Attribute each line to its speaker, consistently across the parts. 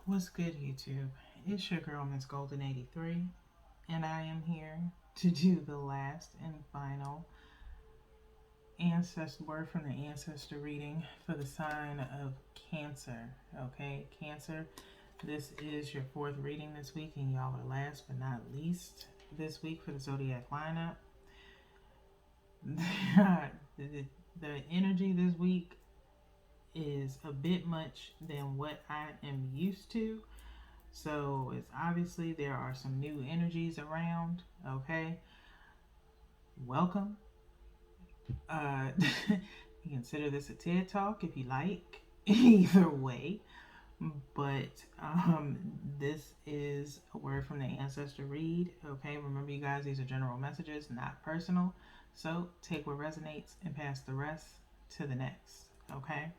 Speaker 1: What's good, YouTube? It's your girl, Miss Golden 83, and I am here to do the last and final ancestor word from the ancestor reading for the sign of Cancer. Okay, Cancer, this is your fourth reading this week, and y'all are last but not least this week for the zodiac lineup. The energy this week is a bit much than what I am used to. So it's obviously there are some new energies around. Okay, welcome. You consider this a TED Talk if you like. Either way, but this is a word from the ancestor read. Okay, remember you guys, these are general messages, not personal. So take what resonates and pass the rest to the next. Okay.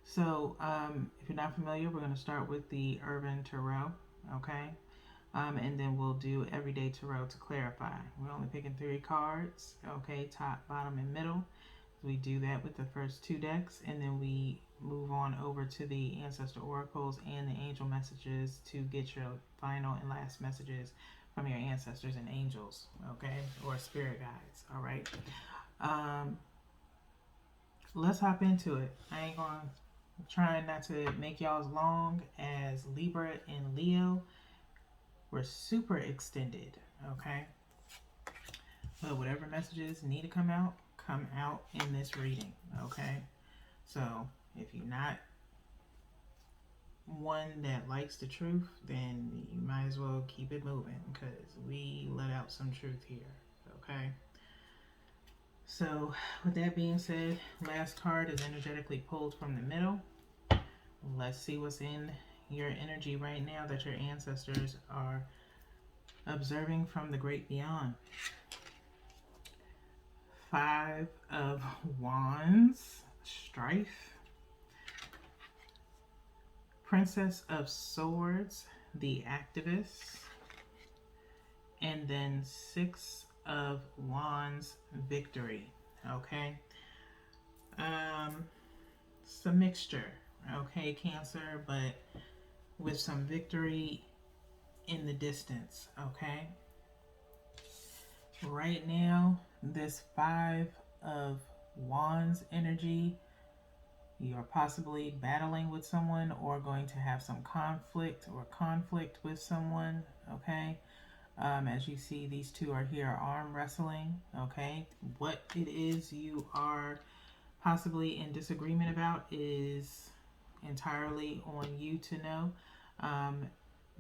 Speaker 1: So if you're not familiar, we're going to start with the Urban Tarot. Okay. And then we'll do Everyday Tarot to clarify. We're only picking 3 cards, okay, top, bottom, and middle. We do that with the first 2 decks, and then we move on over to the Ancestor Oracles and the Angel Messages to get your final and last messages from your ancestors and angels, okay, or spirit guides, all right? Let's hop into it. I ain't going to try not to make y'all as long as Libra and Leo. We're super extended, okay? But whatever messages need to come out in this reading, okay? So if you're not one that likes the truth, then you might as well keep it moving because we let out some truth here, okay? So with that being said, last card is energetically pulled from the middle. Let's see what's in your energy right now that your ancestors are observing from the great beyond. 5 of Wands, strife. Princess of Swords, the activist. And then 6 of Wands, victory. Okay. It's a mixture, okay, Cancer, but with some victory in the distance, okay? Right now, this 5 of Wands energy, you are possibly battling with someone or going to have some conflict with someone, okay? As you see, these 2 are here arm wrestling, okay? What it is you are possibly in disagreement about is entirely on you to know,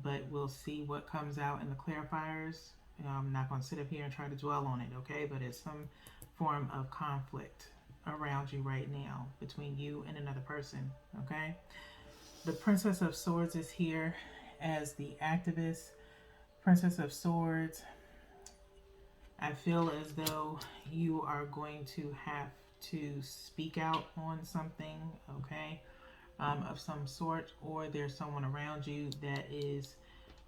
Speaker 1: but we'll see what comes out in the clarifiers. I'm not going to sit up here and try to dwell on it, okay? But it's some form of conflict around you right now between you and another person, okay? The Princess of Swords is here as the activist. Princess of Swords, I feel as though you are going to have to speak out on something, okay, of some sort, or there's someone around you that is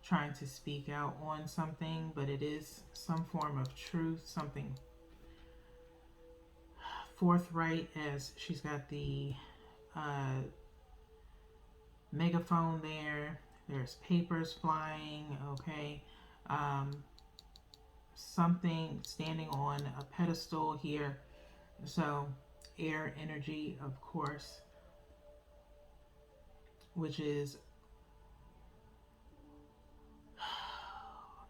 Speaker 1: trying to speak out on something, but it is some form of truth, something forthright, as she's got the megaphone there. There's papers flying, okay. Something standing on a pedestal here. So air energy, of course, which is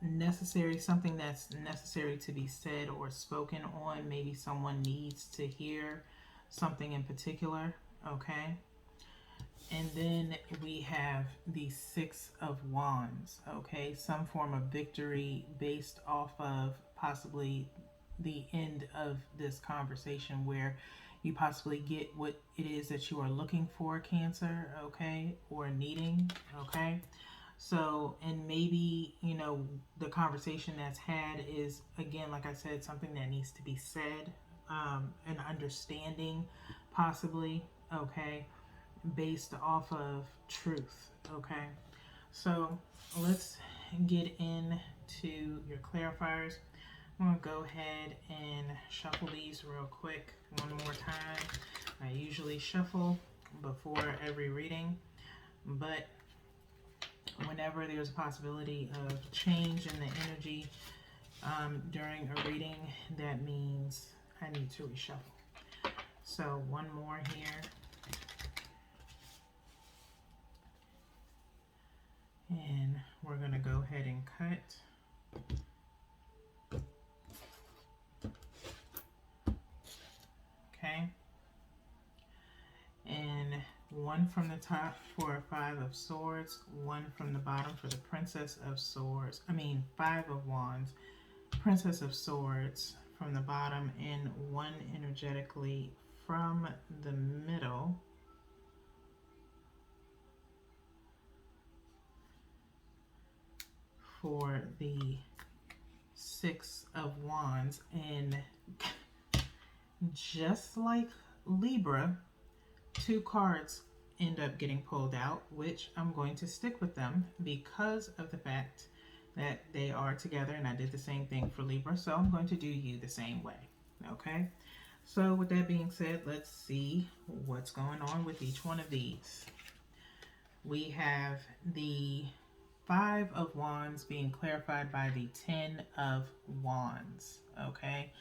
Speaker 1: necessary, something that's necessary to be said or spoken on. Maybe someone needs to hear something in particular, okay? And then we have the 6 of Wands, okay? Some form of victory based off of possibly the end of this conversation where you possibly get what it is that you are looking for, Cancer, okay? Or needing, okay? So, and maybe, you know, the conversation that's had is, again, like I said, something that needs to be said, an understanding, possibly, okay, based off of truth, okay? So, let's get into your clarifiers. I'm going to go ahead and shuffle these real quick one more time. I usually shuffle before every reading, but Whenever there's a possibility of change in the energy during a reading, that means I need to reshuffle. So one more here. And we're going to go ahead and cut. Okay. And one from the top for 5 of Swords, one from the bottom for the Princess of Swords. 5 of Wands, Princess of Swords from the bottom, and one energetically from the middle for the 6 of Wands. And just like Libra, 2 cards end up getting pulled out, which I'm going to stick with them because of the fact that they are together, and I did the same thing for Libra, so I'm going to do you the same way. Okay, so with that being said, let's see what's going on with each one of these. We have the 5 of Wands being clarified by the 10 of Wands. Okay,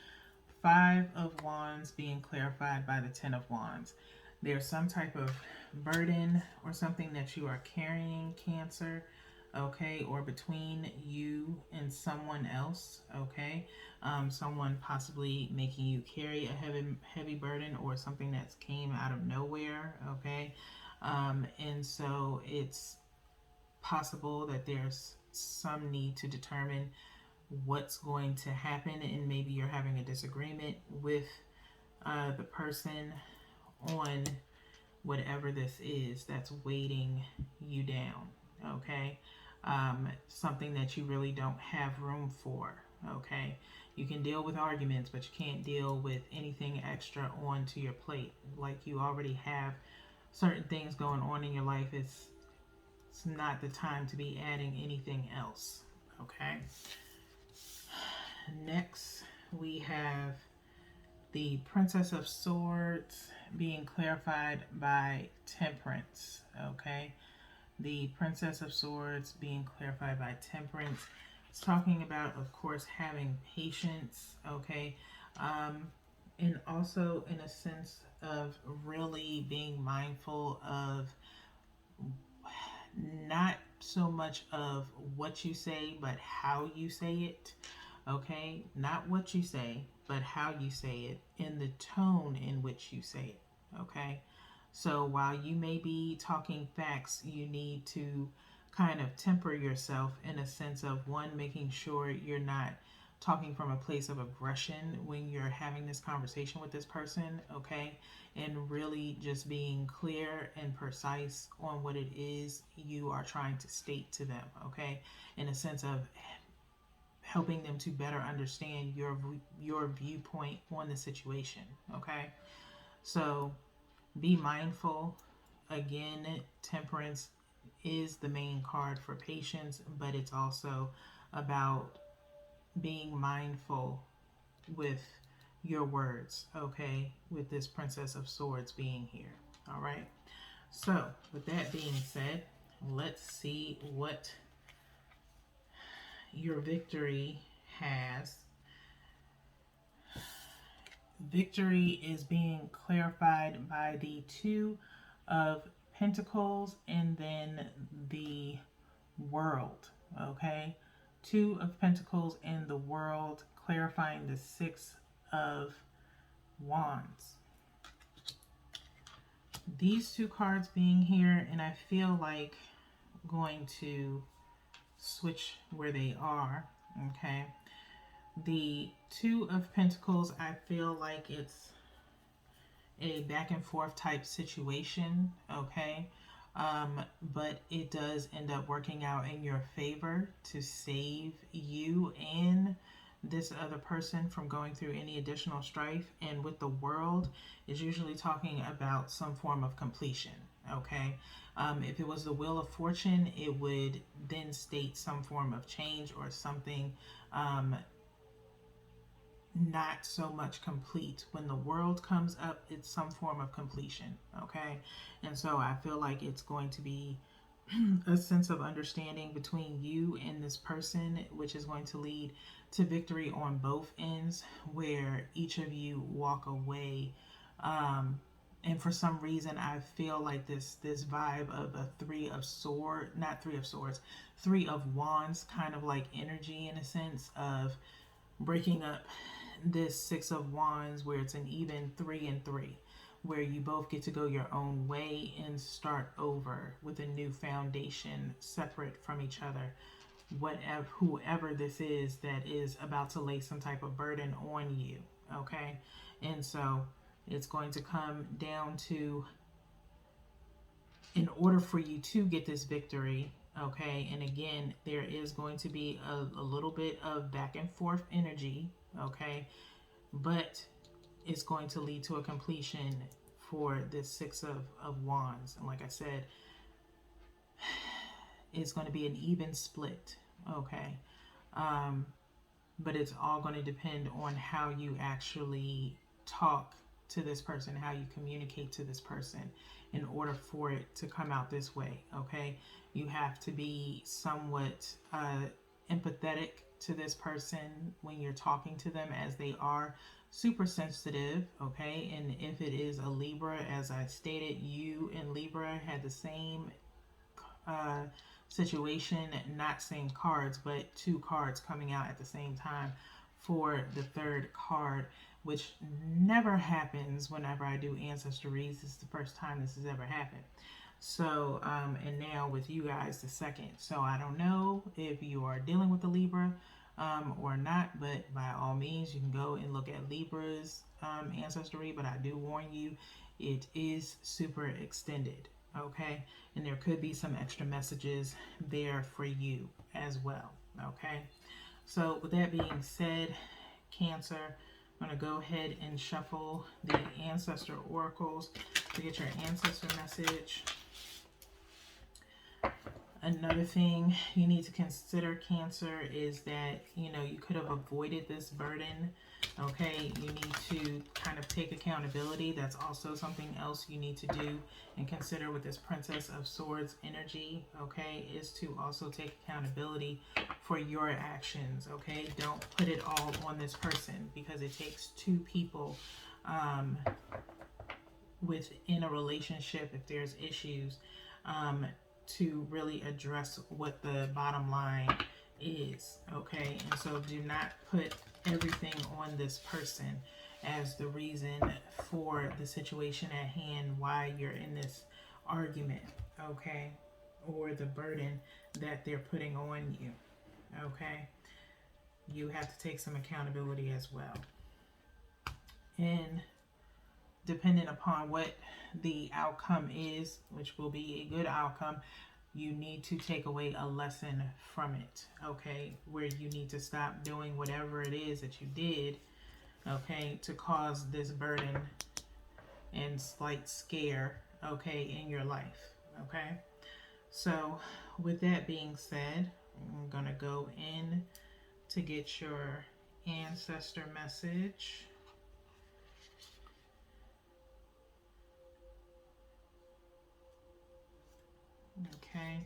Speaker 1: 5 of Wands being clarified by the 10 of Wands. There's some type of burden or something that you are carrying, Cancer, okay, or between you and someone else, okay. Someone possibly making you carry a heavy burden, or something that's came out of nowhere, okay. And so it's possible that there's some need to determine what's going to happen, and maybe you're having a disagreement with the person on whatever this is that's weighting you down, okay. Something that you really don't have room for, okay. You can deal with arguments, but you can't deal with anything extra onto your plate. Like, you already have certain things going on in your life. It's not the time to be adding anything else, okay. Next, we have the Princess of Swords being clarified by Temperance, okay. The Princess of Swords being clarified by Temperance. It's talking about, of course, having patience, okay. And also in a sense of really being mindful of not so much of what you say, but how you say it, okay. Not what you say, but how you say it, in the tone in which you say it, okay. So while you may be talking facts, you need to kind of temper yourself in a sense of, one, making sure you're not talking from a place of aggression when you're having this conversation with this person, okay, and really just being clear and precise on what it is you are trying to state to them, okay, in a sense of helping them to better understand your viewpoint on the situation, okay. So be mindful. Again, Temperance is the main card for patience, but it's also about being mindful with your words, okay, with this Princess of Swords being here. All right, so with that being said, let's see what your victory has. Victory is being clarified by the 2 of Pentacles, and then the World, okay. 2 of Pentacles and the World, clarifying the 6 of Wands. These 2 cards being here, and I feel like going to switch where they are, okay. The 2 of Pentacles, I feel like it's a back and forth type situation, okay. But it does end up working out in your favor to save you and this other person from going through any additional strife. And with the World, is usually talking about some form of completion, okay. If it was the Wheel of Fortune, it would then state some form of change or something not so much complete. When the World comes up, it's some form of completion, okay. And so I feel like it's going to be a sense of understanding between you and this person, which is going to lead to victory on both ends, where each of you walk away. And for some reason, I feel like this vibe of a not three of swords, three of wands, kind of like energy in a sense of breaking up this six of wands, where it's an even 3 and 3, where you both get to go your own way and start over with a new foundation separate from each other. Whatever, whoever this is that is about to lay some type of burden on you, okay? And so it's going to come down to, in order for you to get this victory, okay, and again, there is going to be a little bit of back and forth energy, okay, but it's going to lead to a completion for this six of wands. And like I said, it's going to be an even split, okay, but it's all going to depend on how you actually talk to this person, how you communicate to this person in order for it to come out this way, okay? You have to be somewhat empathetic to this person when you're talking to them, as they are super sensitive, okay? And if it is a Libra, as I stated, you and Libra had the same situation, not same cards, but two cards coming out at the same time for the third card, which never happens whenever I do ancestor reads. This is the first time this has ever happened. So, and now with you guys, the second. So I don't know if you are dealing with the Libra or not, but by all means, you can go and look at Libra's ancestor read, but I do warn you, it is super extended, okay? And there could be some extra messages there for you as well, okay? So with that being said, Cancer, I'm going to go ahead and shuffle the ancestor oracles to get your ancestor message. Another thing you need to consider, Cancer, is that, you know, you could have avoided this burden, okay? You need to kind of take accountability. That's also something else you need to do and consider with this Princess of Swords energy, okay, is to also take accountability for your actions, okay? Don't put it all on this person, because it takes two people within a relationship, if there's issues, to really address what the bottom line is, okay? And so do not put everything on this person as the reason for the situation at hand, why you're in this argument, okay? Or the burden that they're putting on you, okay? You have to take some accountability as well. And depending upon what the outcome is, which will be a good outcome, you need to take away a lesson from it, okay? Where you need to stop doing whatever it is that you did, okay, to cause this burden and slight scare, okay, in your life, okay? So with that being said, I'm going to go in to get your ancestor message. Okay.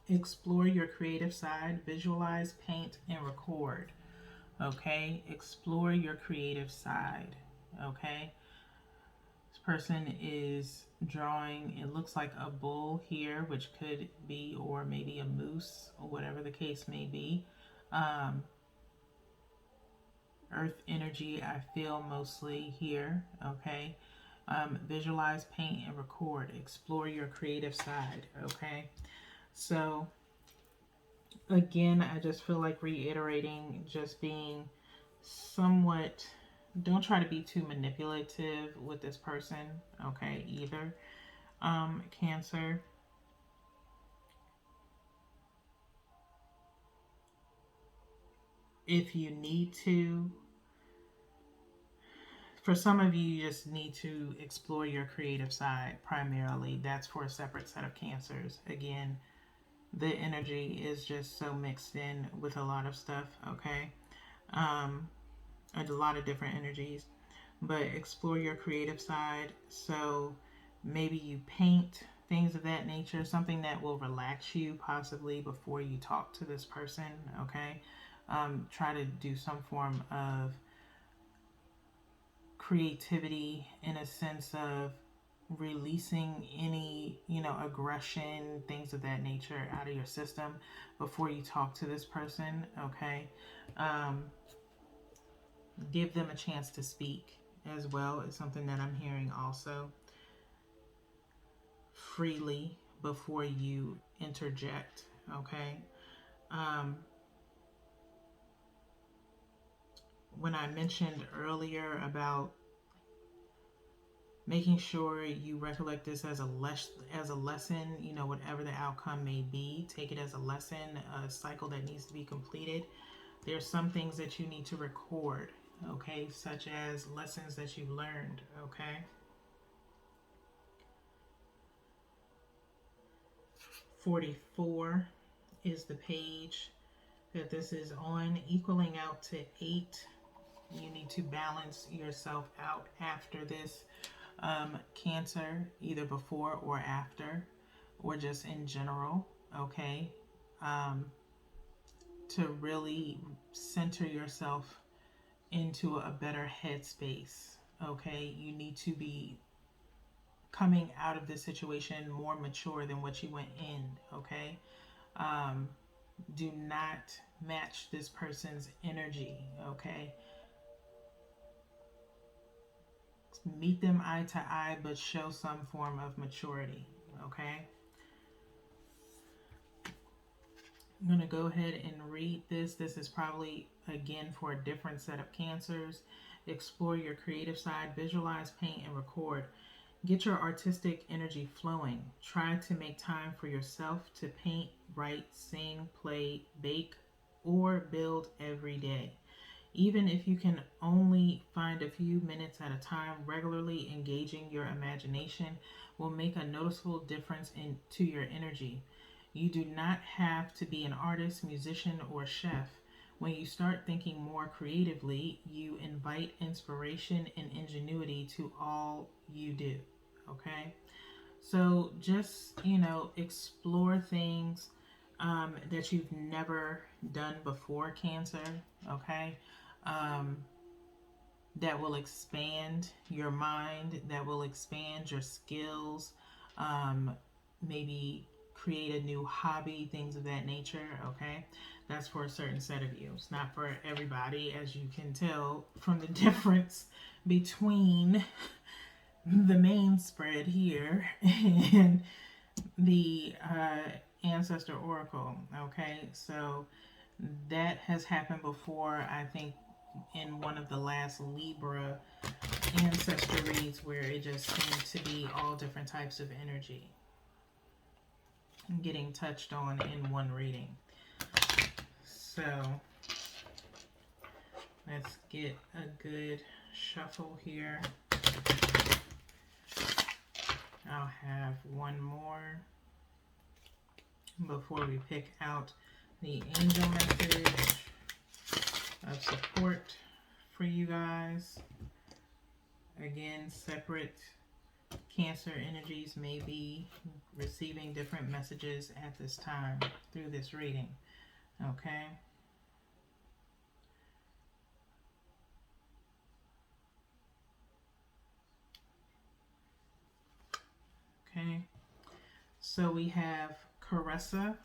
Speaker 1: Explore your creative side, visualize, paint, and record. Okay, explore your creative side. Okay, this person is drawing, it looks like a bull here, which could be, or maybe a moose, or whatever the case may be. Earth energy, I feel mostly here. Okay, visualize, paint, and record. Explore your creative side. Okay, so again, I just feel like reiterating, just being somewhat, don't try to be too manipulative with this person, okay, either. Cancer. If you need to, for some of you, you just need to explore your creative side primarily. That's for a separate set of Cancers. Again, the energy is just so mixed in with a lot of stuff, okay? a lot of different energies, but explore your creative side. So maybe you paint, things of that nature, something that will relax you possibly before you talk to this person. Okay. Try to do some form of creativity in a sense of releasing any, aggression, things of that nature out of your system before you talk to this person. Okay. um, Give them a chance to speak as well, is something that I'm hearing also. Freely before you interject. Okay. um, when I mentioned earlier about making sure you recollect this as a lesson, whatever the outcome may be, take it as a lesson, a cycle that needs to be completed. There's some things that you need to record, okay, such as lessons that you've learned. Okay. 44 is the page that this is on, equaling out to 8. You need to balance yourself out after this, Cancer, either before or after, or just in general. Okay. um, to really center yourself into a better headspace. Okay. You need to be coming out of this situation more mature than what you went in. Okay. um, do not match this person's energy. Okay. Meet them eye to eye, but show some form of maturity. Okay. I'm going to go ahead and read this. This is probably, again, for a different set of Cancers. Explore your creative side, visualize, paint, and record. Get your artistic energy flowing. Try to make time for yourself to paint, write, sing, play, bake, or build every day. Even if you can only find a few minutes at a time, regularly engaging your imagination will make a noticeable difference to your energy. You do not have to be an artist, musician, or chef. When you start thinking more creatively, you invite inspiration and ingenuity to all you do. Okay? So just, explore things that you've never done before, Cancer. Okay? Um, that will expand your mind, that will expand your skills, maybe create a new hobby, things of that nature. Okay. That's for a certain set of you. It's not for everybody, as you can tell from the difference between the main spread here and the Ancestor Oracle. Okay. So that has happened before, I think, in one of the last Libra ancestor reads, where it just seemed to be all different types of energy getting touched on in one reading. So let's get a good shuffle here. I'll have one more before we pick out the angel message of support for you guys. Again, separate Cancer energies may be receiving different messages at this time through this reading. Okay. Okay. So we have Caressa.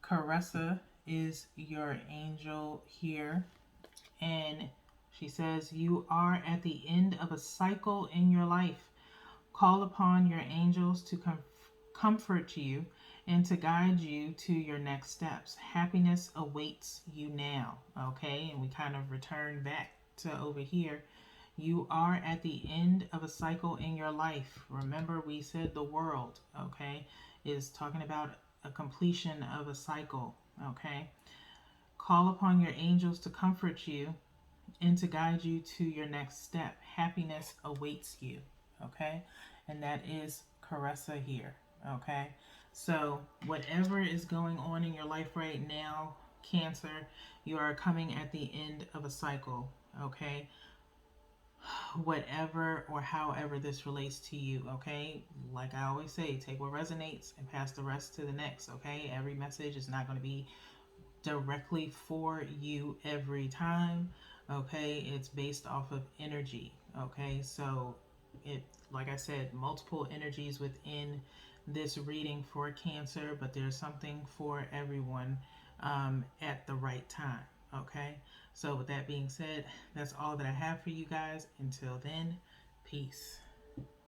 Speaker 1: Caressa is your angel here. And she says, you are at the end of a cycle in your life. Call upon your angels to comfort you and to guide you to your next steps. Happiness awaits you now. Okay, and we kind of return back to over here. You are at the end of a cycle in your life. Remember, we said the world, okay, is talking about a completion of a cycle. Okay, call upon your angels to comfort you and to guide you to your next step. Happiness awaits you. Okay, and that is Caressa here. Okay, so whatever is going on in your life right now, Cancer, you are coming at the end of a cycle. okay? Whatever or however this relates to you, okay? Like I always say, take what resonates and pass the rest to the next, okay? Every message is not going to be directly for you every time, okay? It's based off of energy, okay? So it, like I said, multiple energies within this reading for Cancer, but there's something for everyone at the right time, okay? So with that being said, that's all that I have for you guys. Until then, peace.